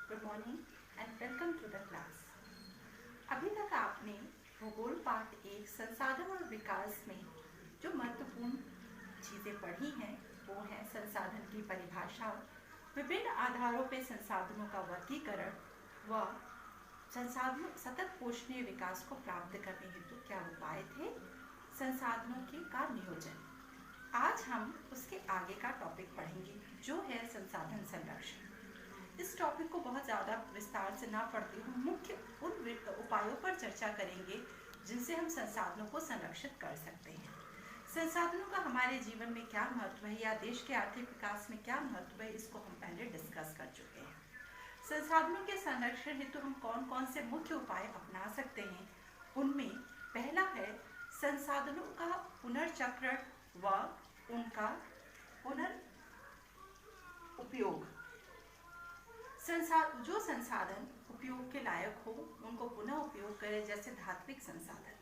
Good morning and welcome to the class. अभी तक आपने भूगोल पाठ एक संसाधन और विकास में जो महत्वपूर्ण चीज़ें पढ़ी हैं वो है संसाधन की परिभाषा, विभिन्न आधारों पर संसाधनों का वर्गीकरण व संसाधनों सतत पोषणीय विकास को प्राप्त करने हेतु क्या उपाय थे, संसाधनों के का नियोजन। आज हम उसके आगे का टॉपिक पढ़ेंगे जो है संसाधन संरक्षण। इस टॉपिक को बहुत ज़्यादा विस्तार से ना पढ़ते हुए मुख्य उन उपायों पर चर्चा करेंगे जिनसे हम संसाधनों को संरक्षित कर सकते हैं। संसाधनों का हमारे जीवन में क्या महत्व है या देश के आर्थिक विकास में क्या महत्व है, इसको हम पहले डिस्कस कर चुके हैं। संसाधनों के संरक्षण हेतु हम कौन कौन से मुख्य उपाय अपना सकते हैं, उनमें पहला है संसाधनों का पुनर्चक्रण व उनका उपयोग। जो संसाधन उपयोग के लायक हो उनको पुनः उपयोग करें, जैसे धात्विक संसाधन,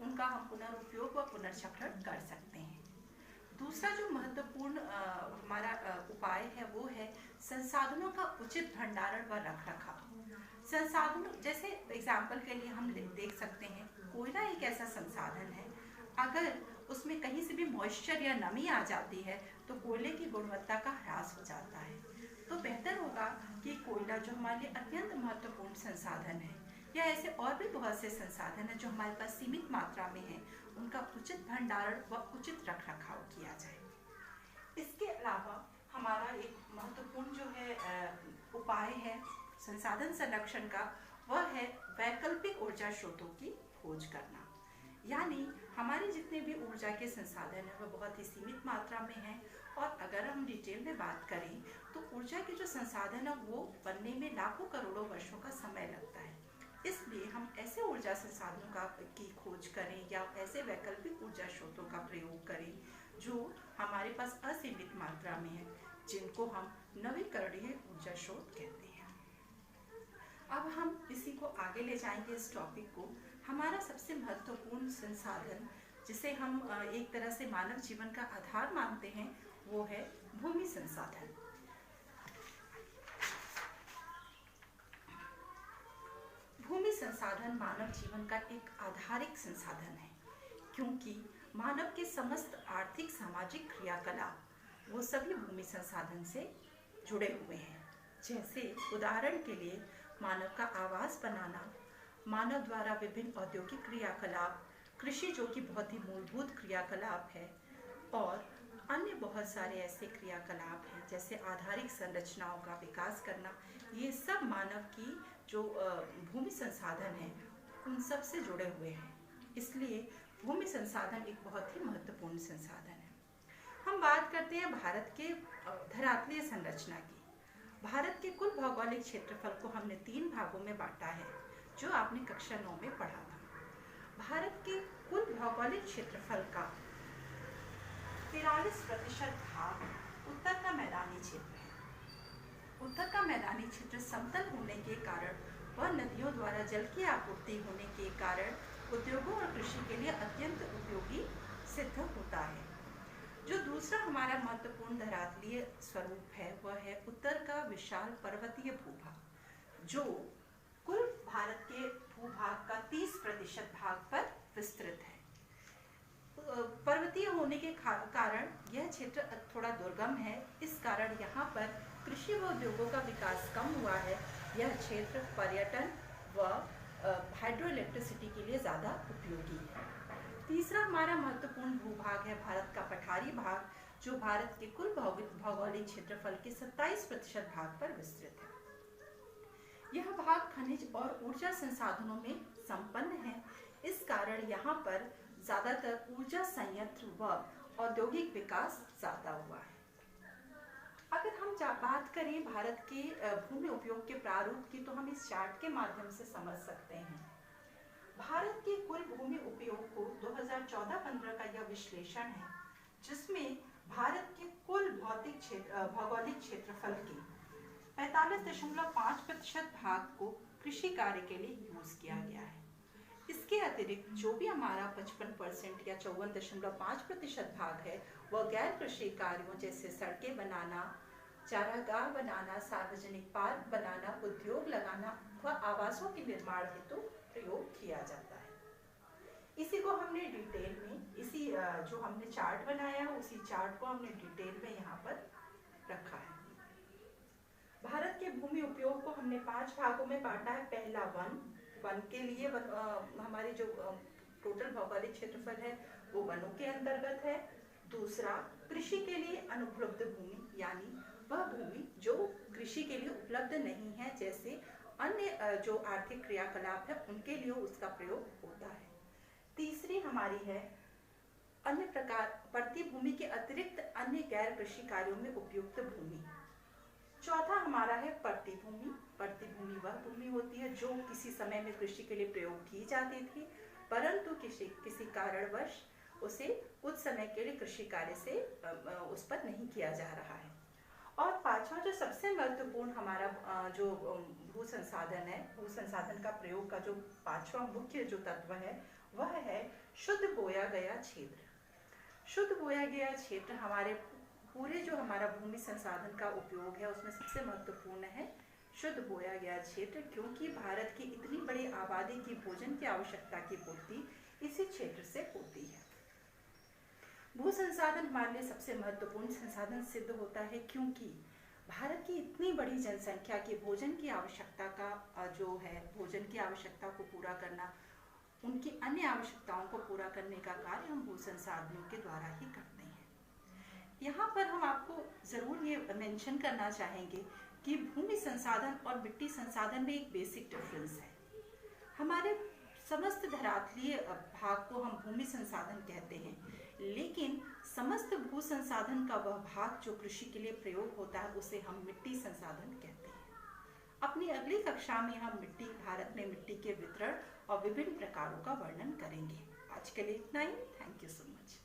उनका हम पुनर्उपयोग व पुनर्चक्रण कर सकते हैं। दूसरा जो महत्वपूर्ण हमारा उपाय है वो है संसाधनों का उचित भंडारण व रखरखाव। संसाधनों जैसे एग्जाम्पल के लिए हम देख सकते हैं, कोयला एक ऐसा संसाधन है, अगर उसमें कहीं से भी मॉइस्चर या नमी आ जाती है तो कोयले की गुणवत्ता का ह्रास हो जाता है। तो बेहतर होगा कि कोयला जो हमारे लिए अत्यंत महत्वपूर्ण संसाधन है, या ऐसे और भी बहुत से संसाधन हैं जो हमारे पास सीमित मात्रा में हैं, उनका उचित भंडारण व उचित रखरखाव किया जाए। इसके अलावा हमारा एक महत्वपूर्ण जो है उपाय है संसाधन संरक्षण का, वह है वैकल्पिक ऊर्जा स्रोतों की खोज करना। यानी हमारे जितने भी ऊर्जा के संसाधन हैं वह बहुत ही सीमित मात्रा में हैं, और अगर हम डिटेल में बात करें तो ऊर्जा के जो संसाधन है वो बनने में लाखों करोड़ों वर्षों का समय लगता है। इसलिए हम ऐसे ऊर्जा संसाधनों की खोज करें या ऐसे वैकल्पिक ऊर्जा स्रोतों का प्रयोग करें जो हमारे पास असीमित मात्रा में है, जिनको हम नवीकरणीय ऊर्जा स्रोत कहते हैं। अब हम इसी को आगे ले जाएंगे इस टॉपिक को। हमारा सबसे महत्वपूर्ण संसाधन जिसे हम एक तरह से मानव जीवन का आधार मानते हैं वो है भूमि संसाधन। भूमि संसाधन मानव जीवन का एक आधारिक संसाधन है, क्योंकि मानव के समस्त आर्थिक सामाजिक क्रियाकलाप वो सभी भूमि संसाधन से जुड़े हुए हैं। जैसे उदाहरण के लिए मानव का आवास बनाना, मानव द्वारा विभिन्न औद्योगिक क्रियाकलाप, कृषि जो कि बहुत ही मूलभूत क्रियाकलाप है, और अन्य बहुत सारे ऐसे क्रियाकलाप हैं जैसे आधारिक संरचनाओं का विकास करना। ये सब मानव की जो भूमि संसाधन है उन सब से जुड़े हुए हैं। इसलिए भूमि संसाधन एक बहुत ही महत्वपूर्ण संसाधन है। हम बात करते हैं भारत के धरातलीय संरचना की। भारत के कुल भौगोलिक क्षेत्रफल को हमने 3 भागों में बांटा है, जो आपने कक्षा 9 में पढ़ा था। भारत के कुल भौगोलिक क्षेत्रफल का 43% भाग उत्तर का मैदानी क्षेत्र है। उत्तर का मैदानी क्षेत्र समतल होने के कारण व नदियों द्वारा जल की आपूर्ति होने के कारण उद्योगों और कृषि के लिए अत्यंत उपयोगी सिद्ध होता है। जो दूसरा हमारा महत्वपूर्ण धरातलीय स्वरूप है वह है उत्तर का विशाल पर्वतीय भूभाग, जो कुल भारत के भूभाग का 30% भाग पर विस्तृत है। पर्वतीय होने के कारण यह क्षेत्र थोड़ा दुर्गम है, इस कारण यहाँ पर कृषि व उद्योगों का विकास कम हुआ है। यह क्षेत्र पर्यटन व हाइड्रो इलेक्ट्रिसिटी के लिए ज़्यादा उपयोगी है। तीसरा हमारा महत्वपूर्ण भूभाग है भारत का पठारी भाग, जो भारत के कुल भौगोलिक क्षेत्रफल के 27% भाग पर विस्तृत है। यह भाग खनिज और ऊर्जा संसाधनों में संपन्न है, इस कारण यहाँ पर ज़्यादातर ऊर्जा संयंत्र व औद्योगिक विकास ज़्यादा हुआ है। अगर हम बात करें भारत के भूमि उपयोग के प्रारूप की, तो हम इस चार्ट के माध्यम से समझ सकते हैं। भारत के कुल भूमि उपयोग को 2014-15 का यह विश्लेषण है, जिसमें भारत के कुल भौगोलिक क्षेत्रफल के 45.5% भाग को कृषि कार्य के लिए यूज किया गया है। इसके अतिरिक्त जो भी हमारा 55% या 54.5% भाग है वह गैर कृषि कार्यों जैसे सड़कें बनाना, चारागाह बनाना, सार्वजनिक पार्क बनाना, उद्योग लगाना व आवासों के निर्माण हेतु प्रयोग किया जाता है। इसी को हमने डिटेल में, इसी जो हमने चार्ट बनाया उसी चार्ट को हमने डिटेल में यहाँ पर रखा है। भारत के भूमि उपयोग को हमने 5 भागों में बांटा है। पहला वन के लिए हमारी जो टोटल भौगोलिक क्षेत्रफल है वो वनों के अंतर्गत है। दूसरा, कृषि के लिए अनुपलब्ध भूमि, यानी वह भूमि जो कृषि के लिए उपलब्ध नहीं है, जैसे अन्य जो आर्थिक क्रियाकलाप है उनके लिए उसका प्रयोग होता है। तीसरी हमारी है अन्य प्रकार पड़ती भूमि के अतिरिक्त अन्य गैर कृषि कार्यों में उपयुक्त भूमि। चौथा हमारा है पड़ती भूमि। पड़ती भूमि वह भूमि होती है जो किसी समय में कृषि के लिए प्रयोग की जाती थी, परंतु किसी कारणवश उसे कुछ समय के लिए कृषि कार्य से उस पर नहीं किया जा रहा है। और पांचवा जो सबसे महत्वपूर्ण हमारा जो भू संसाधन है, भू संसाधन का प्रयोग का जो पांचवा मुख्य जो तत्व है वह है शुद्ध बोया गया क्षेत्र। शुद्ध बोया गया क्षेत्र हमारे पूरे जो हमारा भूमि संसाधन का उपयोग है उसमें सबसे महत्वपूर्ण है शुद्ध बोया गया क्षेत्र, क्योंकि भारत की इतनी बड़ी आबादी की भोजन की आवश्यकता की पूर्ति इसी क्षेत्र से होती है। भू संसाधन हमारे लिए सबसे महत्वपूर्ण संसाधन सिद्ध होता है, क्योंकि भारत की इतनी बड़ी जनसंख्या की भोजन की आवश्यकता का जो है, भोजन की आवश्यकता को पूरा करना, उनकी अन्य आवश्यकताओं को पूरा करने का कार्य हम भू संसाधनों के द्वारा ही करते हैं। यहाँ पर हम आपको जरूर ये मेंशन करना चाहेंगे कि भूमि संसाधन और मिट्टी संसाधन में एक बेसिक डिफरेंस है। हमारे समस्त धरातलीय भाग को हम भूमि संसाधन कहते हैं, लेकिन समस्त भू संसाधन का वह भाग जो कृषि के लिए प्रयोग होता है उसे हम मिट्टी संसाधन कहते हैं। अपनी अगली कक्षा में हम भारत में मिट्टी के वितरण और विभिन्न प्रकारों का वर्णन करेंगे। आज के लिए इतना ही। Thank you so much.